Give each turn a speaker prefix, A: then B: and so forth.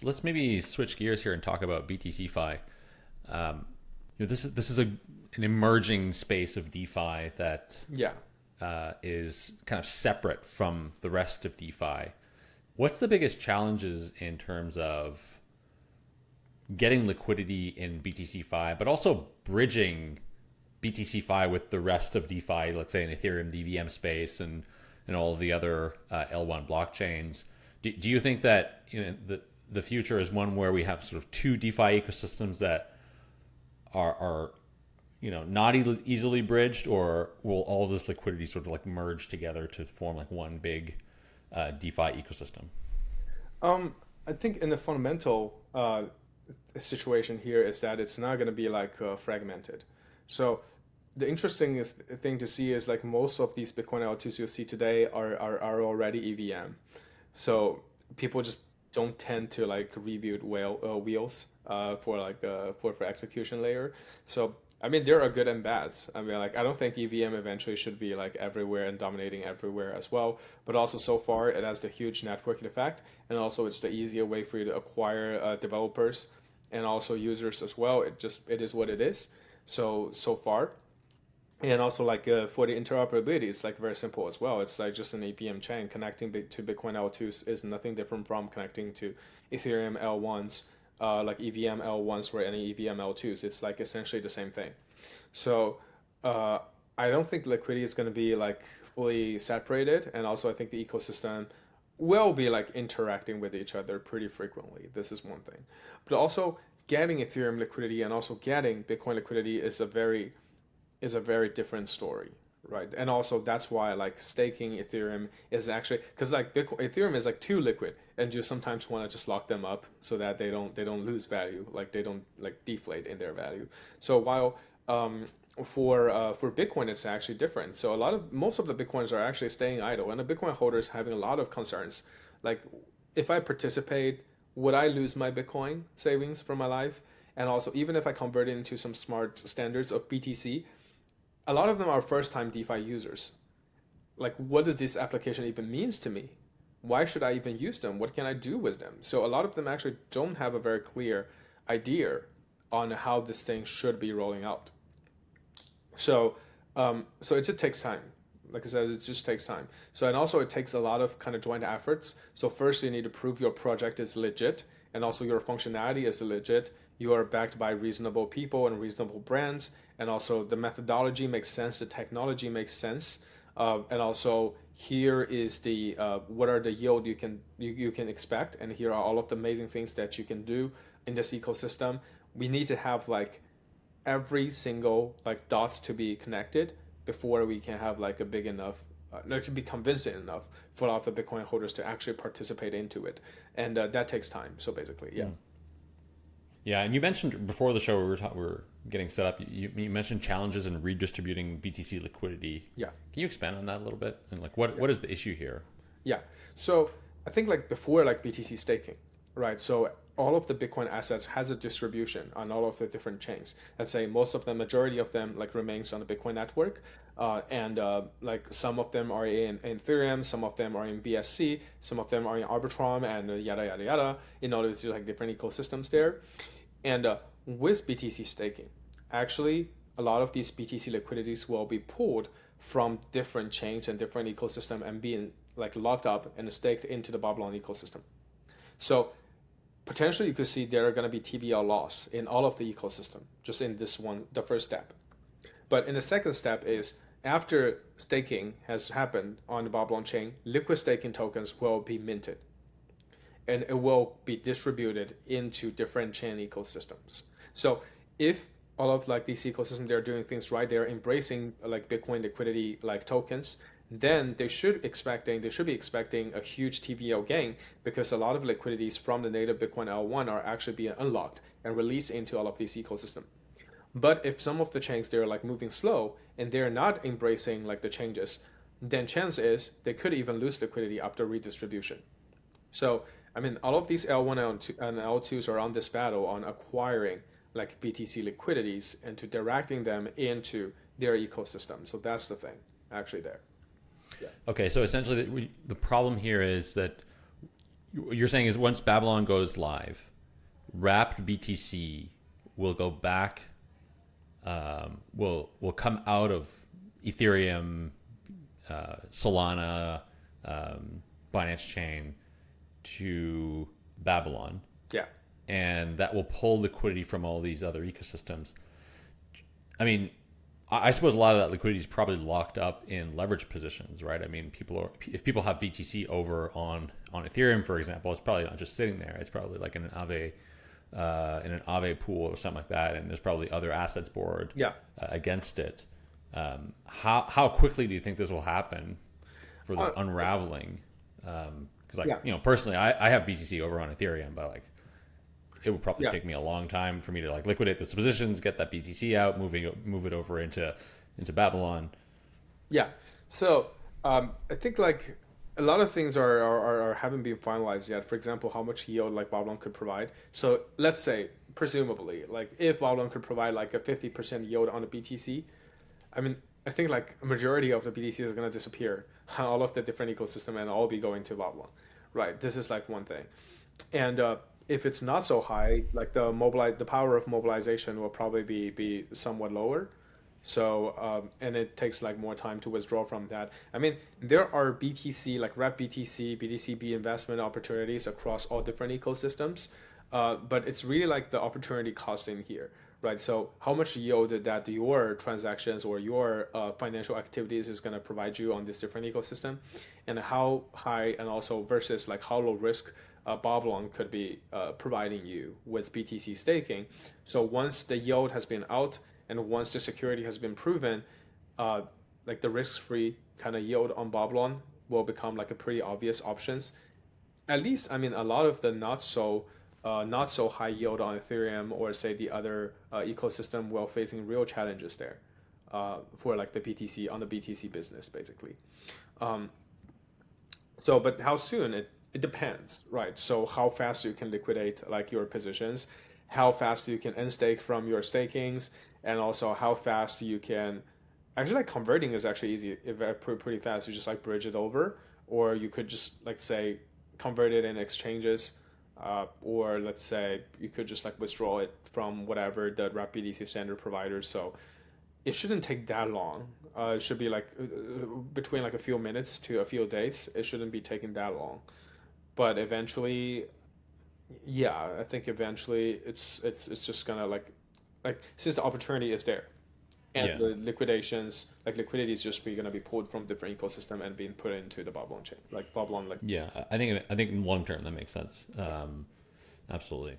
A: Let's maybe switch gears here and talk about BTCFi. This is an emerging space of DeFi that
B: Yeah.
A: is kind of separate from the rest of DeFi. What's the biggest challenges in terms of getting liquidity in BTCFi, but also bridging BTCFi with the rest of DeFi, let's say in Ethereum DVM space and all of the other L1 blockchains? Do you think that the future is one where we have sort of two DeFi ecosystems that are not easily bridged, or will all this liquidity sort of like merge together to form like one big DeFi ecosystem?
B: I think in the fundamental situation here is that it's not going to be like fragmented. So the thing to see is like most of these Bitcoin L2s you see today are already EVM. So people just don't tend to like rebuild wheels for for execution layer. So I mean there are good and bads. I mean like I don't think EVM eventually should be like everywhere and dominating everywhere as well. But also so far it has the huge networking effect, and also it's the easier way for you to acquire developers and also users as well. It is what it is. So far. And also like for the interoperability, it's like very simple as well. It's like just an EVM chain connecting to Bitcoin L2s is nothing different from connecting to Ethereum L1s, like EVM L1s or any EVM L2s. It's like essentially the same thing. So uh, I don't think liquidity is going to be like fully separated, and also I think the ecosystem will be like interacting with each other pretty frequently. This is one thing, but also getting Ethereum liquidity and also getting Bitcoin liquidity is a very different story, right? And also that's why like staking Ethereum is actually because like Bitcoin, Ethereum is like too liquid, and you sometimes want to just lock them up so that they don't lose value, like they don't like deflate in their value. So while for Bitcoin it's actually different. So most of the Bitcoins are actually staying idle, and the Bitcoin holders having a lot of concerns. Like if I participate, would I lose my Bitcoin savings from my life? And also, even if I convert it into some smart standards of BTC, a lot of them are first time DeFi users. Like, what does this application even means to me? Why should I even use them? What can I do with them? So a lot of them actually don't have a very clear idea on how this thing should be rolling out. So so it just takes time. Like I said, it just takes time. So and also it takes a lot of kind of joint efforts. So first you need to prove your project is legit, and also your functionality is legit. You are backed by reasonable people and reasonable brands, and also the methodology makes sense, the technology makes sense, and also here is the what are the yield you can expect, and here are all of the amazing things that you can do in this ecosystem. We need to have like every single like dots to be connected before we can have like a big enough to be convincing enough for a lot of the Bitcoin holders to actually participate into it, and that takes time. So basically, yeah.
A: Mm. Yeah, and you mentioned before the show we were getting set up. You mentioned challenges in redistributing BTC liquidity.
B: Yeah.
A: Can you expand on that a little bit? And like,
B: Yeah.
A: what is the issue here?
B: Yeah. So I think like before like BTC staking, right? So all of the Bitcoin assets has a distribution on all of the different chains. Let's say most of the majority of them like remains on the Bitcoin network, and like some of them are in Ethereum, some of them are in BSC, some of them are in Arbitrum, and yada yada yada. In order to like different ecosystems there, and with BTC staking, actually a lot of these BTC liquidities will be pulled from different chains and different ecosystem and being like locked up and staked into the Babylon ecosystem. So potentially you could see there are going to be TVL loss in all of the ecosystem just in this one, the first step. But in the second step is after staking has happened on the Babylon chain, liquid staking tokens will be minted and it will be distributed into different chain ecosystems. So if all of like these ecosystems they're doing things right, they're embracing like Bitcoin liquidity like tokens, then they should be expecting a huge TVL gain because a lot of liquidities from the native Bitcoin L1 are actually being unlocked and released into all of these ecosystems. But if some of the chains they're like moving slow and they're not embracing like the changes, then chance is they could even lose liquidity after redistribution. So, I mean, all of these L1 and L2s are on this battle on acquiring like BTC liquidities and to directing them into their ecosystem. So that's the thing actually there. Yeah.
A: Okay, so essentially the problem here is that you're saying is once Babylon goes live, wrapped BTC will go back, will come out of Ethereum, Solana, Binance Chain to Babylon,
B: Yeah.
A: and that will pull liquidity from all these other ecosystems. I mean, I suppose a lot of that liquidity is probably locked up in leverage positions, right? I mean, if people have BTC over on Ethereum, for example, it's probably not just sitting there. It's probably like in an Aave pool or something like that, and there's probably other assets board
B: Yeah.
A: against it. How quickly do you think this will happen for this unraveling? Because personally, I have BTC over on Ethereum, but like it would probably take me a long time for me to like liquidate those positions, get that BTC out, move it over into Babylon.
B: Yeah. So I think like a lot of things are haven't been finalized yet. For example, how much yield like Babylon could provide. So let's say, presumably, like if Babylon could provide like a 50% yield on the BTC, I mean, I think like a majority of the BTC is going to disappear, all of the different ecosystem, and all be going to Babylon, right? This is like one thing. And if it's not so high, like the power of mobilization will probably be somewhat lower. So and it takes like more time to withdraw from that. I mean, there are BTC like Rep BTC, BTCB investment opportunities across all different ecosystems, but it's really like the opportunity cost in here, right? So how much yield that your transactions or your financial activities is going to provide you on this different ecosystem, and how high and also versus like how low risk Babylon could be providing you with BTC staking. So once the yield has been out and once the security has been proven, like the risk-free kind of yield on Babylon will become like a pretty obvious options. At least, I mean, a lot of the not so high yield on Ethereum or say the other ecosystem will facing real challenges there for like the BTC on the BTC business basically. So, but how soon it depends, right? So how fast you can liquidate like your positions, how fast you can end stake from your stakings, and also how fast you can actually like converting is actually easy, if pretty fast. You just like bridge it over, or you could just like say convert it in exchanges, or let's say you could just like withdraw it from whatever the Wrap BTC standard providers. So it shouldn't take that long. It should be like between like a few minutes to a few days. It shouldn't be taking that long. But eventually, yeah, I think eventually it's just gonna like since the opportunity is there, and
A: Yeah.
B: the liquidations like liquidity is just gonna be pulled from different ecosystem and being put into the Babylon chain, like Babylon like
A: Yeah, I think in long term that makes sense. Absolutely.